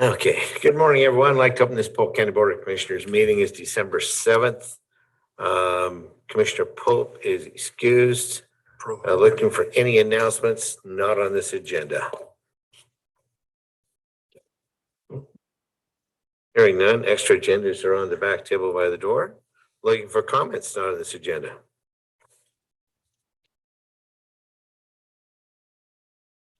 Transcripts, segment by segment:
Okay, good morning, everyone. I'd like to open this Polk County Board of Commissioners meeting. Is December 7th. Commissioner Pope is excused. Looking for any announcements not on this agenda. Hearing none, extra agendas are on the back table by the door. Looking for comments not on this agenda.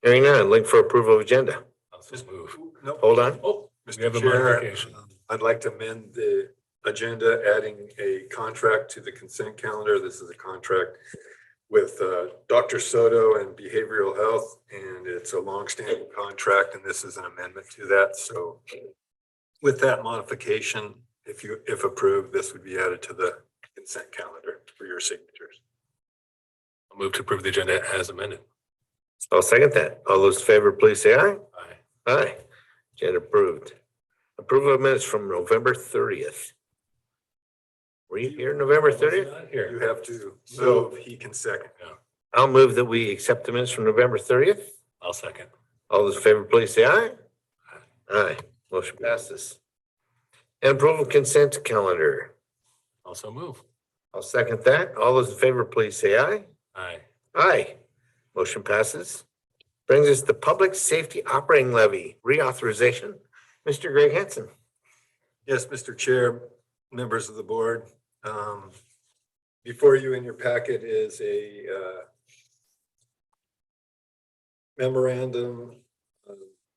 Hearing none, looking for approval of agenda. I'll just move. Nope. Hold on. Oh, Mr. we have a Chair, modification. I'd like to amend the agenda, adding a contract to the consent calendar. This is a contract with Dr. Soto and Behavioral Health, and it's a longstanding contract, and this is an amendment to that. So with that modification, if approved, this would be added to the consent calendar for your signatures. I'll move to approve the agenda as amended. I'll second that. All those in favor, please say aye. Aye. Aye. Agenda approved. Approval of minutes from November 30th. Were you here November 30th? Not You here. have to move, he can second. I'll move that we accept the minutes from November 30th. I'll second. All those in favor, please say aye. Aye. Motion passes. And approval of consent calendar. Also move. I'll second that. All those in favor, please say aye. Aye. Aye. Motion passes. Brings us to Public Safety Operating Levy reauthorization. Mr. Greg Hansen. Yes, Mr. Chair, members of the board. Before you in your packet is a memorandum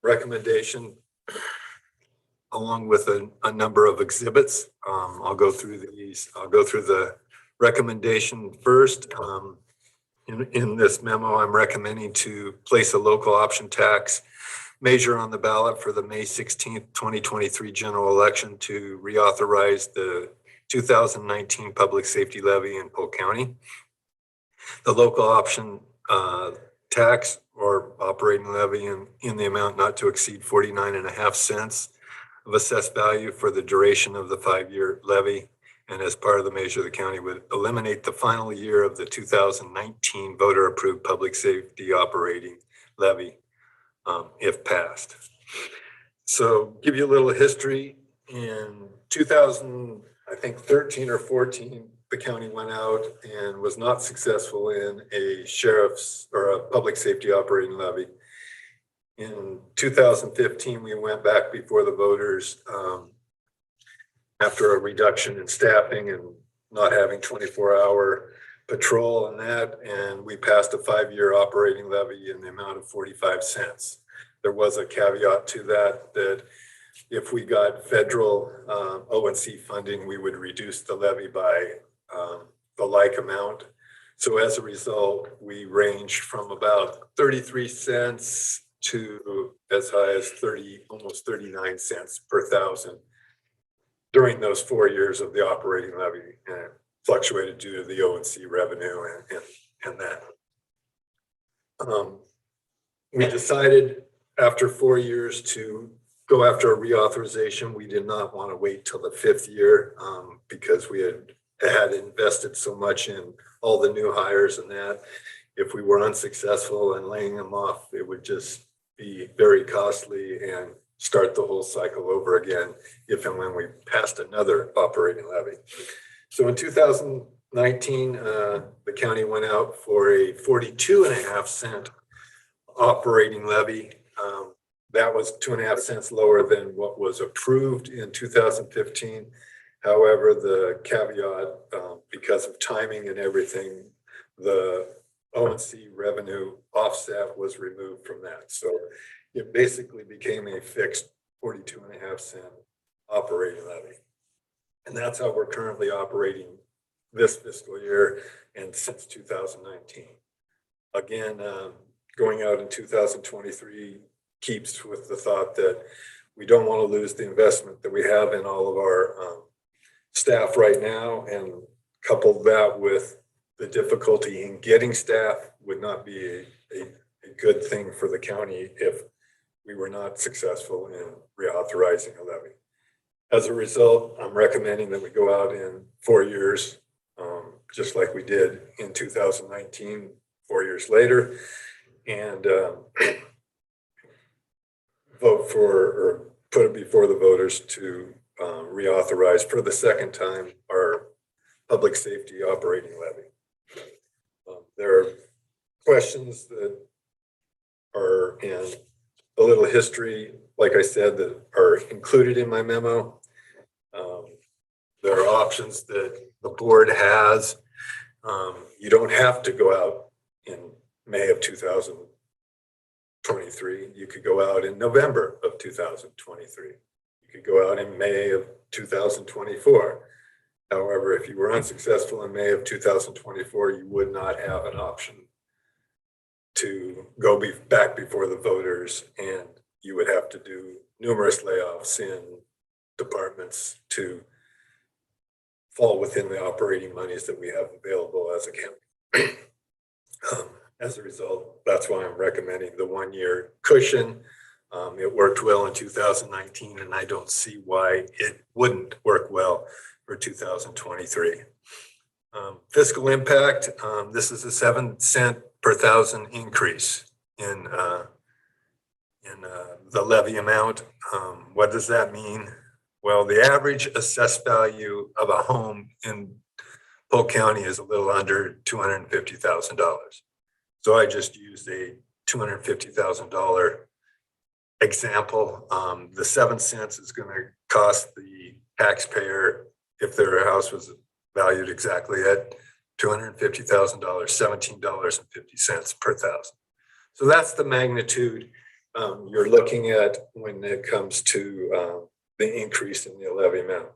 recommendation along with a number of exhibits. I'll go through these. I'll go through the recommendation first. In this memo, I'm recommending to place a local option tax measure on the ballot for the May 16th, 2023 general election to reauthorize the 2019 public safety levy in Polk County. The local option tax or operating levy in the amount not to exceed 49.5 cents of assessed value for the duration of the 5-year levy. And as part of the measure, the county would eliminate the final year of the 2019 voter-approved public safety operating levy if passed. So give you a little history. In 2013 or 14, the county went out and was not successful in a sheriff's or a public safety operating levy. In 2015, we went back before the voters after a reduction in staffing and not having 24-hour patrol and that, and we passed a 5-year operating levy in the amount of 45 cents. There was a caveat to that, that if we got federal O&C funding, we would reduce the levy by the like amount. So as a result, we ranged from about 33 cents to as high as almost 39 cents per thousand during those 4 years of the operating levy, and it fluctuated due to the O&C revenue and that. We decided after 4 years to go after a reauthorization. We did not want to wait till the 5th year because we had invested so much in all the new hires and that. If we were unsuccessful in laying them off, it would just be very costly and start the whole cycle over again if and when we passed another operating levy. So in 2019, the county went out for a 42.5 cent operating levy. That was 2.5 cents lower than what was approved in 2015. However, the caveat, because of timing and everything, the O&C revenue offset was removed from that. So it basically became a fixed 42.5 cent operating levy. And that's how we're currently operating this fiscal year and since 2019. Again, going out in 2023 keeps with the thought that we don't want to lose the investment that we have in all of our staff right now, and couple that with the difficulty in getting staff would not be a good thing for the county if we were not successful in reauthorizing a levy. As a result, I'm recommending that we go out in 4 years, just like we did in 2019, 4 years later, and vote for or put before the voters to reauthorize for the second time our public safety operating levy. There are questions that are in a little history, like I said, that are included in my memo. There are options that the board has. You don't have to go out in May of 2023. You could go out in November of 2023. You could go out in May of 2024. However, if you were unsuccessful in May of 2024, you would not have an option to go back before the voters, and you would have to do numerous layoffs in departments to fall within the operating monies that we have available as a county. As a result, that's why I'm recommending the 1-year cushion. It worked well in 2019, and I don't see why it wouldn't work well for 2023. Fiscal impact, this is a 7 cent per thousand increase in the levy amount. What does that mean? Well, the average assessed value of a home in Polk County is a little under $250,000. So I just used a $250,000 example. The 7 cents is going to cost the taxpayer, if their house was valued exactly at $250,000, $17.50 per thousand. So that's the magnitude you're looking at when it comes to the increase in the levy amount.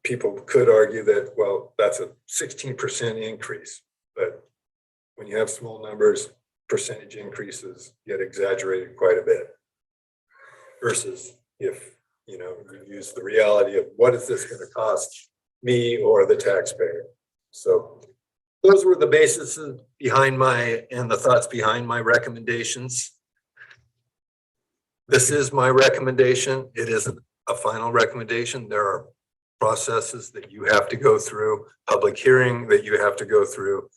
People could argue that, well, that's a 16% increase, but when you have small numbers, percentage increases get exaggerated quite a bit. Versus if you use the reality of what is this going to cost me or the taxpayer. So those were the basis behind the thoughts behind my recommendations. This is my recommendation. It isn't a final recommendation. There are processes that you have to go through, public hearing that you have to go through.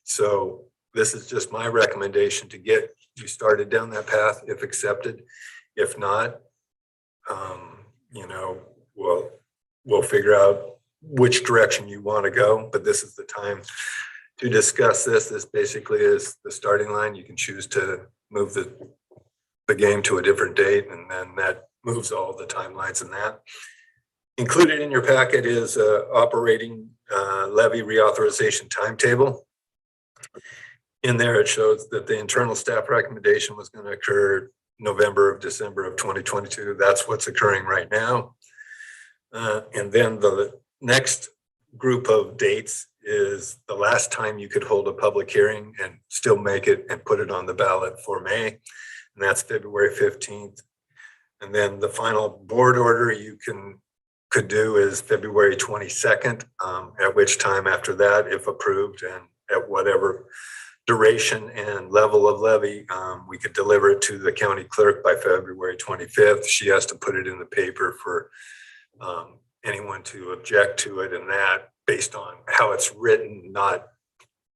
So this is just my recommendation to get you started down that path if accepted. If not, we'll figure out which direction you want to go, but this is the time to discuss this. This basically is the starting line. You can choose to move the game to a different date, and then that moves all the timelines in that. Included in your packet is operating levy reauthorization timetable. In there, it shows that the internal staff recommendation was going to occur December of 2022. That's what's occurring right now. And then the next group of dates is the last time you could hold a public hearing and still make it and put it on the ballot for May. And that's February 15th. And then the final board order you could do is February 22nd, at which time after that, if approved and at whatever duration and level of levy, we could deliver it to the county clerk by February 25th. She has to put it in the paper for anyone to object to it, and that based on how it's written, not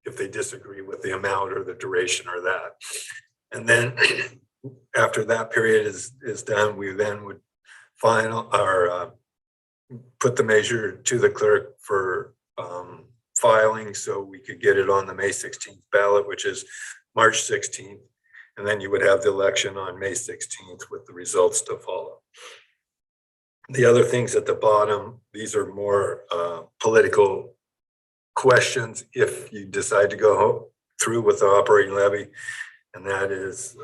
if they disagree with the amount or the duration or that. And then after that period is done, we then would put the measure to the clerk for filing, so we could get it on the May 16th ballot, which is March 16th. And then you would have the election on May 16th with the results to follow. The other things at the bottom, these are more political questions if you decide to go through with the operating levy. And that is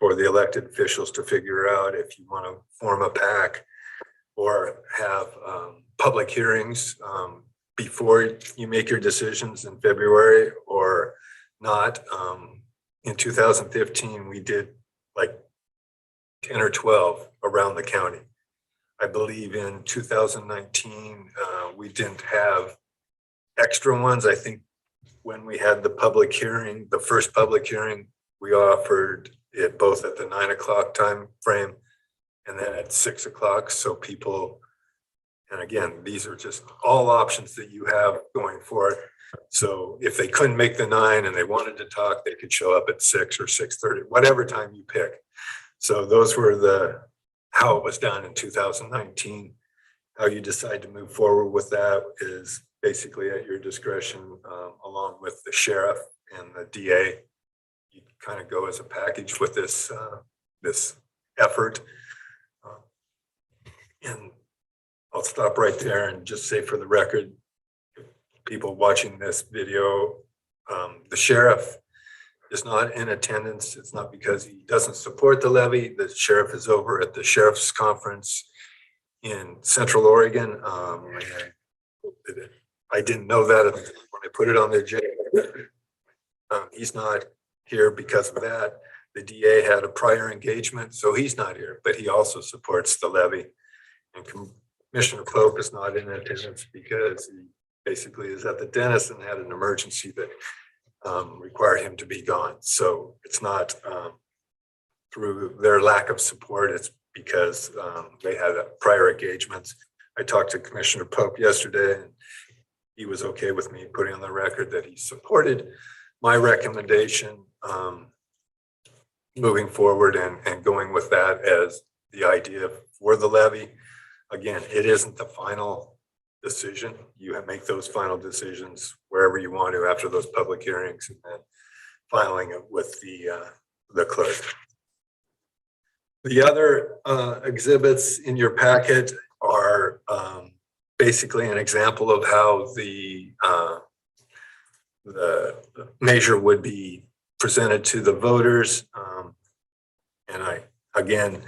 for the elected officials to figure out if you want to form a PAC or have public hearings before you make your decisions in February or not. In 2015, we did like 10 or 12 around the county. I believe in 2019, we didn't have extra ones. I think when we had the public hearing, the first public hearing, we offered it both at the 9 o'clock time frame and then at 6 o'clock. So people, and again, these are just all options that you have going forward. So if they couldn't make the 9 and they wanted to talk, they could show up at 6 or 6:30, whatever time you pick. So those were the how it was done in 2019. How you decide to move forward with that is basically at your discretion, along with the sheriff and the DA. You kind of go as a package with this effort. And I'll stop right there and just say for the record, people watching this video, the sheriff is not in attendance. It's not because he doesn't support the levy. The sheriff is over at the sheriff's conference in Central Oregon. And I didn't know that when I put it on the agenda. He's not here because of that. The DA had a prior engagement, so he's not here, but he also supports the levy. And Commissioner Polk is not in attendance because he basically is at the dentist and had an emergency that required him to be gone. So it's not through their lack of support, it's because they had prior engagements. I talked to Commissioner Polk yesterday, and he was okay with me putting on the record that he supported my recommendation moving forward and going with that as the idea for the levy. Again, it isn't the final decision. You make those final decisions wherever you want to after those public hearings, and then filing it with the clerk. The other exhibits in your packet are basically an example of how the measure would be presented to the voters. And again,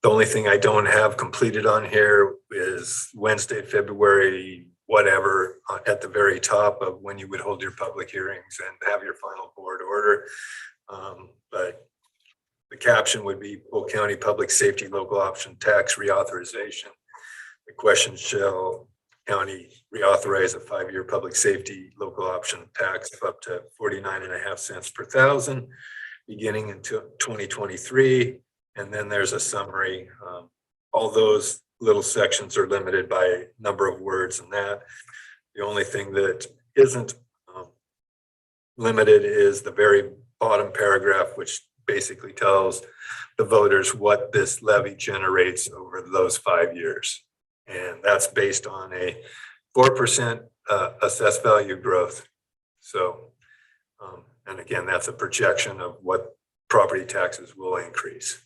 the only thing I don't have completed on here is Wednesday, February, whatever, at the very top of when you would hold your public hearings and have your final board order. But the caption would be Polk County Public Safety Local Option Tax Reauthorization. The question: shall county reauthorize a 5-year public safety local option tax of up to 49.5 cents per thousand, beginning in 2023. And then there's a summary. All those little sections are limited by number of words, and that the only thing that isn't limited is the very bottom paragraph, which basically tells the voters what this levy generates over those 5 years. And that's based on a 4% assessed value growth. So, and again, that's a projection of what property taxes will increase.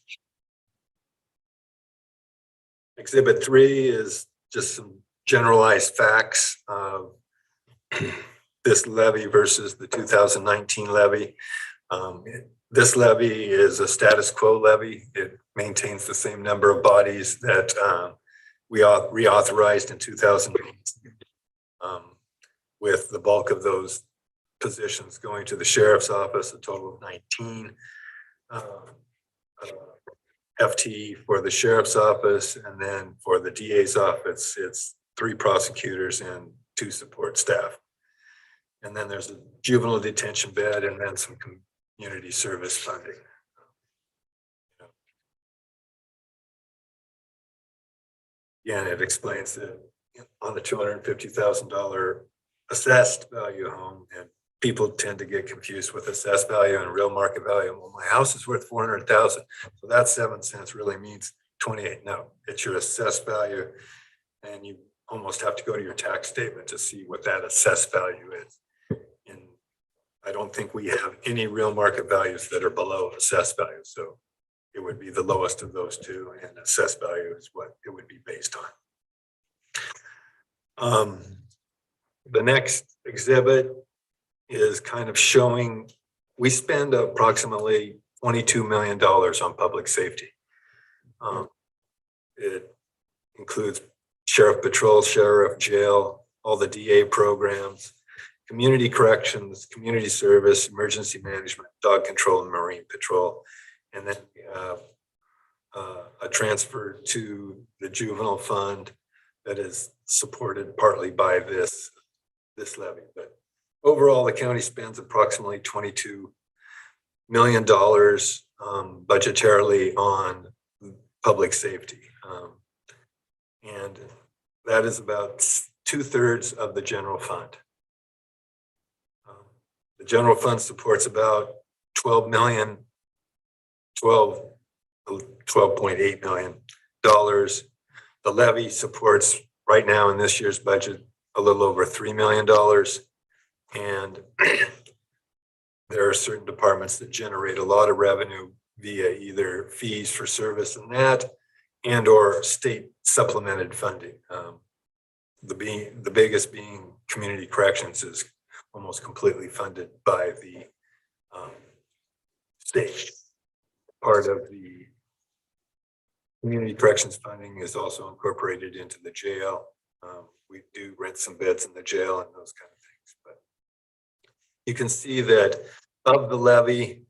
Exhibit 3 is just some generalized facts of this levy versus the 2019 levy. This levy is a status quo levy. It maintains the same number of bodies that we reauthorized in 2008, with the bulk of those positions going to the sheriff's office, a total of 19 FTE for the sheriff's office, and then for the DA's office, it's 3 prosecutors and 2 support staff. And then there's a juvenile detention bed and then some community service funding. Again, it explains that on the $250,000 assessed value home, and people tend to get confused with assessed value and real market value. Well, my house is worth 400,000, so that 7 cents really means 28. No, it's your assessed value, and you almost have to go to your tax statement to see what that assessed value is. And I don't think we have any real market values that are below assessed value, so it would be the lowest of those two, and assessed value is what it would be based on. The next exhibit is kind of showing we spend approximately $22 million on public safety. It includes sheriff patrol, sheriff jail, all the DA programs, community corrections, community service, emergency management, dog control, and marine patrol. And then we have a transfer to the juvenile fund that is supported partly by this levy. But overall, the county spends approximately $22 million budgetarily on public safety. And that is about 2/3 of the general fund. The general fund supports about 12.8 million The levy supports right now in this year's budget a little over $3 million. And there are certain departments that generate a lot of revenue via either fees for service and that, and or state supplemented funding. The biggest being community corrections is almost completely funded by the state. Part of the community corrections funding is also incorporated into the jail. We do rent some beds in the jail and those kind of things, but you can see that of the levy,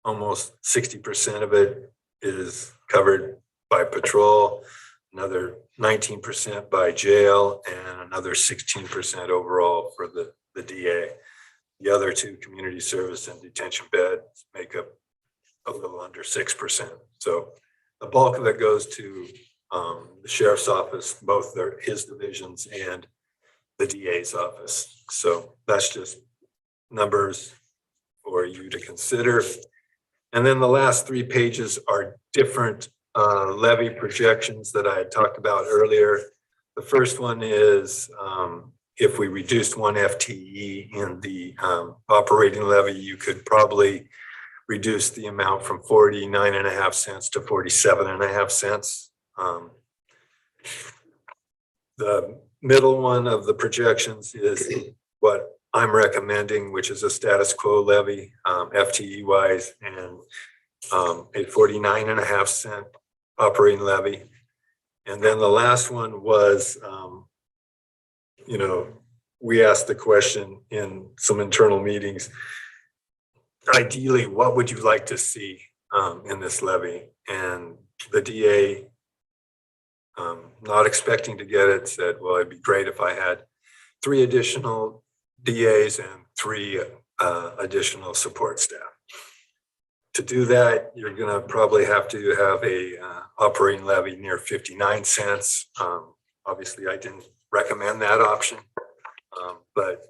almost 60% of it is covered by patrol, another 19% by jail, and another 16% overall for the DA. The other two, community service and detention beds, make up a little under 6%. So the bulk of it goes to the sheriff's office, both his divisions and the DA's office. So that's just numbers for you to consider. And then the last 3 pages are different levy projections that I had talked about earlier. The first one is if we reduced 1 FTE in the operating levy, you could probably reduce the amount from 49.5 cents to 47.5 cents. The middle one of the projections is what I'm recommending, which is a status quo levy, FTE wise, and a 49.5 cent operating levy. And then the last one was, we asked the question in some internal meetings, ideally, what would you like to see in this levy? And the DA, not expecting to get it, said, well, it'd be great if I had 3 additional DAs and 3 additional support staff. To do that, you're going to probably have to have a operating levy near 59 cents. Obviously, I didn't recommend that option, but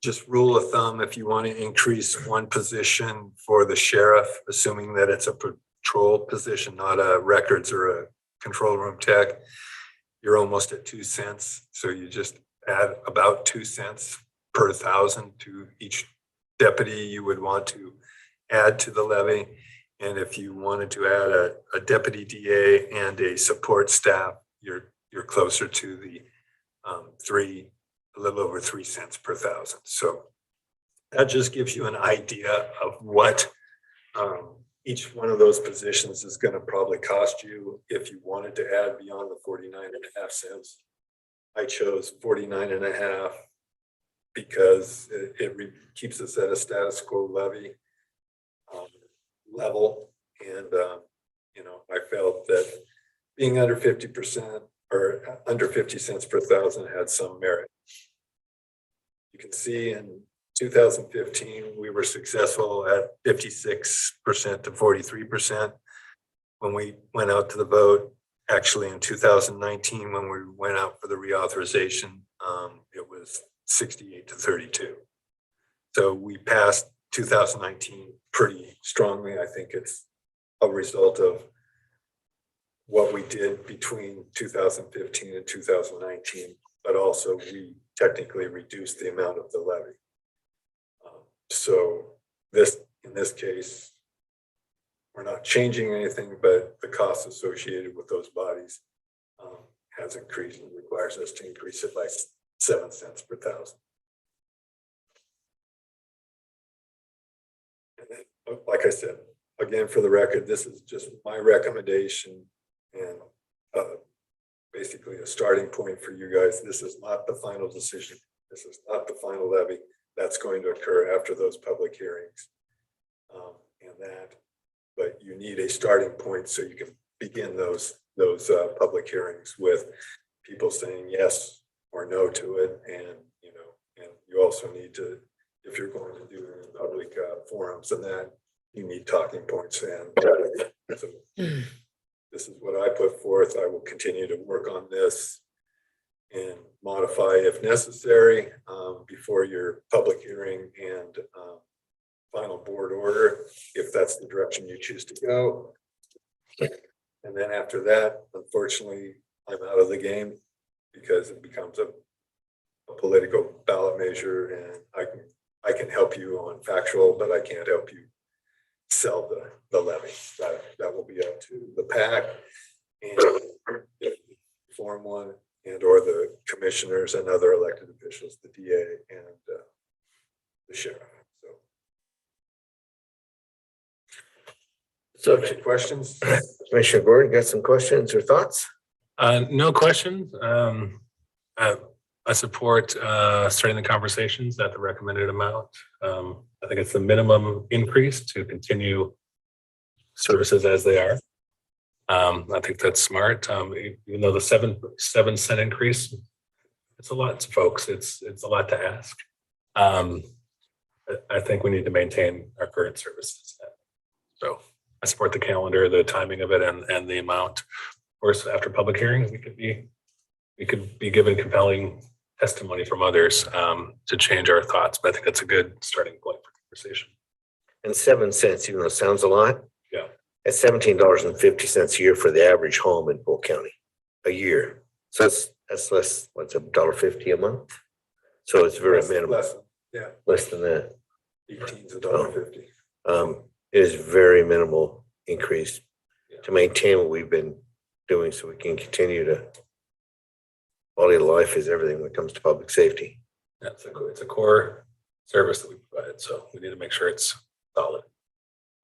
just rule of thumb, if you want to increase 1 position for the sheriff, assuming that it's a patrol position, not a records or a control room tech, you're almost at 2 cents. So you just add about 2 cents per 1,000 to each deputy you would want to add to the levy. And if you wanted to add a deputy DA and a support staff, you're closer to the a little over 3 cents per 1,000. So that just gives you an idea of what each one of those positions is going to probably cost you if you wanted to add beyond the 49.5 cents. I chose 49.5 because it keeps us at a status quo levy level. And, I felt that being under 50% or under 50 cents per 1,000 had some merit. You can see in 2015, we were successful at 56% to 43% when we went out to the vote. Actually, in 2019, when we went out for the reauthorization, it was 68 to 32. So we passed 2019 pretty strongly. I think it's a result of what we did between 2015 and 2019, but also we technically reduced the amount of the levy. So in this case, we're not changing anything, but the cost associated with those bodies has increased and requires us to increase it by 7 cents per 1,000. And then, like I said, again, for the record, this is just my recommendation and basically a starting point for you guys. This is not the final decision. This is not the final levy. That's going to occur after those public hearings. But you need a starting point so you can begin those public hearings with people saying yes or no to it. And you also need to, if you're going to do it in public forums and that, you need talking points. And so this is what I put forth. I will continue to work on this and modify if necessary before your public hearing and final board order, if that's the direction you choose to go. And then after that, unfortunately, I'm out of the game because it becomes a political ballot measure, and I can help you on factual, but I can't help you sell the levy. That will be up to the PAC and if you form one, and or the commissioners and other elected officials, the DA and the sheriff. So Any questions? Commissioner Gordon, got some questions or thoughts? No questions. I support starting the conversations at the recommended amount. I think it's the minimum increase to continue services as they are. I think that's smart. Even though the 7 cent increase, it's a lot to folks. It's a lot to ask. I think we need to maintain our current services. So I support the calendar, the timing of it, and the amount. Of course, after public hearings, we could be given compelling testimony from others to change our thoughts. But I think that's a good starting point for conversation. And 7 cents, even though it sounds a lot. Yeah. That's $17.50 a year for the average home in Polk County a year. So that's less, what's $1.50 a month? So it's very minimal. Less than that. 18's $1.50. It is very minimal increase to maintain what we've been doing so we can continue to quality of life is everything when it comes to public safety. Yeah, it's a core service that we provide, so we need to make sure it's solid.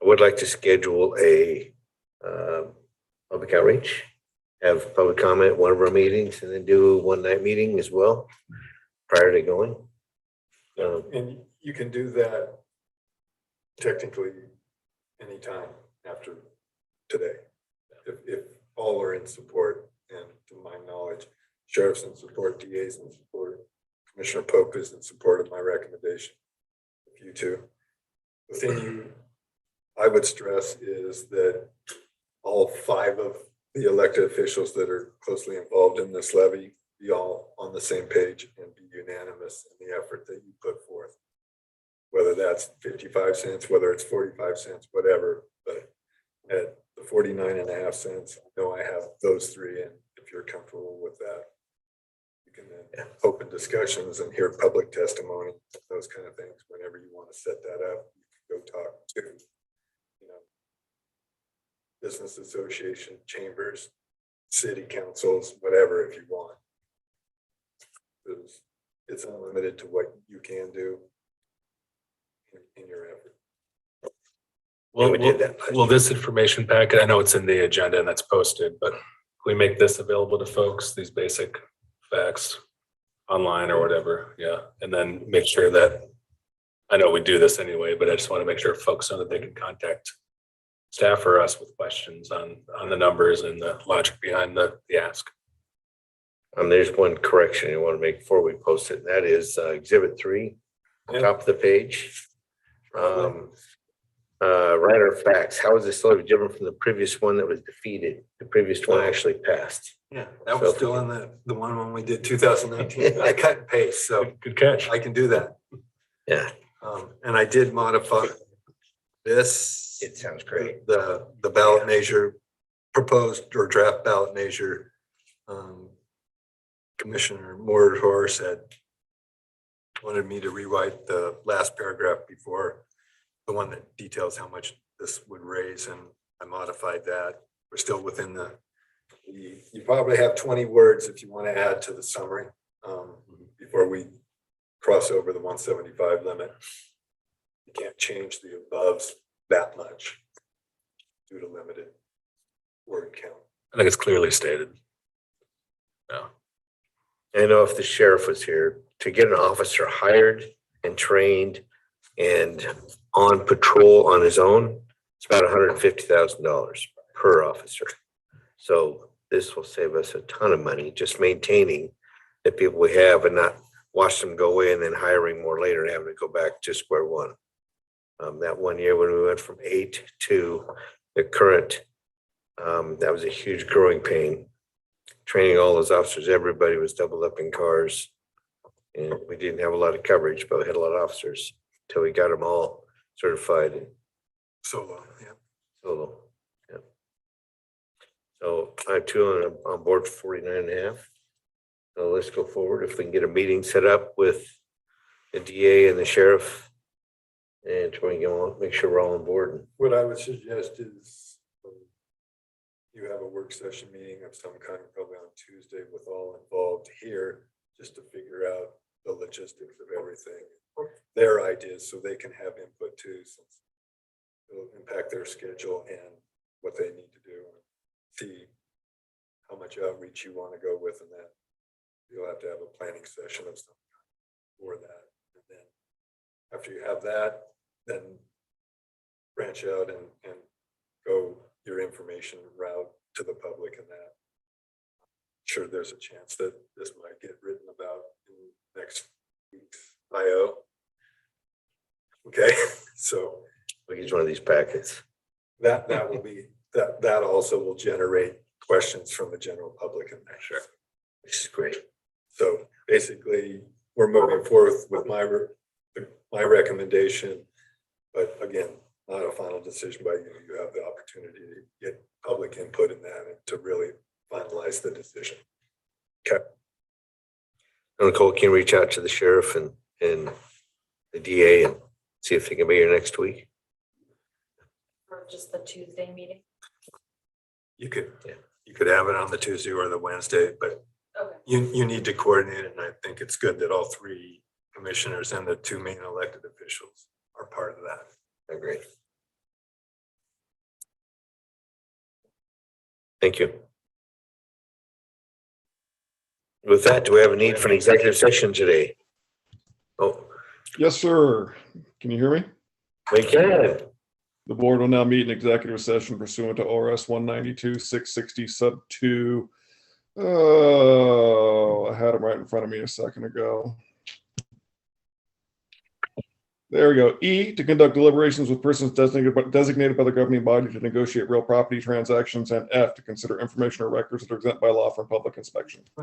I would like to schedule a public outreach, have public comment at one of our meetings, and then do a one-night meeting as well prior to going. And you can do that technically anytime after today, if all are in support. And to my knowledge, sheriff's in support, DA's in support, Commissioner Polk is in support of my recommendation. If you two, the thing I would stress is that all 5 of the elected officials that are closely involved in this levy be all on the same page and be unanimous in the effort that you put forth. Whether that's 55 cents, whether it's 45 cents, whatever, but at the 49.5 cents, I know I have those 3, and if you're comfortable with that, you can then open discussions and hear public testimony, those kind of things. Whenever you want to set that up, you can go talk to, business association, chambers, city councils, whatever, if you want. It's unlimited to what you can do in your effort. Well, we did that. Will this information packet, I know it's in the agenda and that's posted, but can we make this available to folks, these basic facts online or whatever? Yeah. And then make sure that, I know we do this anyway, but I just want to make sure folks know that they can contact staff or us with questions on the numbers and the logic behind the ask. There's one correction you want to make before we post it, and that is Exhibit 3, top of the page. Writer facts. How is this levy different from the previous one that was defeated? The previous one actually passed. Yeah, that was still in the one when we did 2019. I cut and paste, so Good catch. I can do that. Yeah, And I did modify this. it sounds great. The ballot measure proposed or draft ballot measure. Commissioner Moore said wanted me to rewrite the last paragraph before the one that details how much this would raise, and I modified that. We're still within you probably have 20 words if you want to add to the summary before we cross over the 175 limit. You can't change the aboves that much due to limited word count. I think it's clearly stated. Yeah. I know if the sheriff was here, to get an officer hired and trained and on patrol on his own, it's about $150,000 per officer. So this will save us a ton of money just maintaining the people we have and not watch them go away and then hiring more later and having to go back to square one. That one year when we went from 8 to the current, that was a huge growing pain. Training all those officers, everybody was doubled up in cars, and we didn't have a lot of coverage, but we had a lot of officers until we got them all certified and Solo, yeah. solo. Yeah. So I too am on board for 49.5. So let's go forward. If we can get a meeting set up with the DA and the sheriff and try and make sure we're all on board. What I would suggest is you have a work session meeting of some kind, probably on Tuesday with all involved here, just to figure out the logistics of everything, their ideas, so they can have input too, since it'll impact their schedule and what they need to do. See how much outreach you want to go with, and then you'll have to have a planning session of some kind for that. And then after you have that, then branch out and go your information route to the public, and that. Sure, there's a chance that this might get written about in next week's IO. Okay, so We get one of these packets. that will be, that also will generate questions from the general public in there. Sure. This is great. So basically, we're moving forth with my recommendation, but again, not a final decision by you. You have the opportunity to get public input in that and to really finalize the decision. Okay. Nicole can reach out to the sheriff and the DA and see if they can be here next week. Or just the Tuesday meeting? You could have it on the Tuesday or the Wednesday, but Okay. you need to coordinate, and I think it's good that all three commissioners and the two main elected officials are part of that. Agree. Thank you. With that, do we have a need for an executive session today? Oh, Yes, sir. Can you hear me? we can. The board will now meet in executive session pursuant to ORS 192-660 sub 2. Oh, I had them right in front of me a second ago. There we go. E, to conduct deliberations with persons designated by the governing body to negotiate real property transactions, and F, to consider information or records that are exempt by law from public inspection.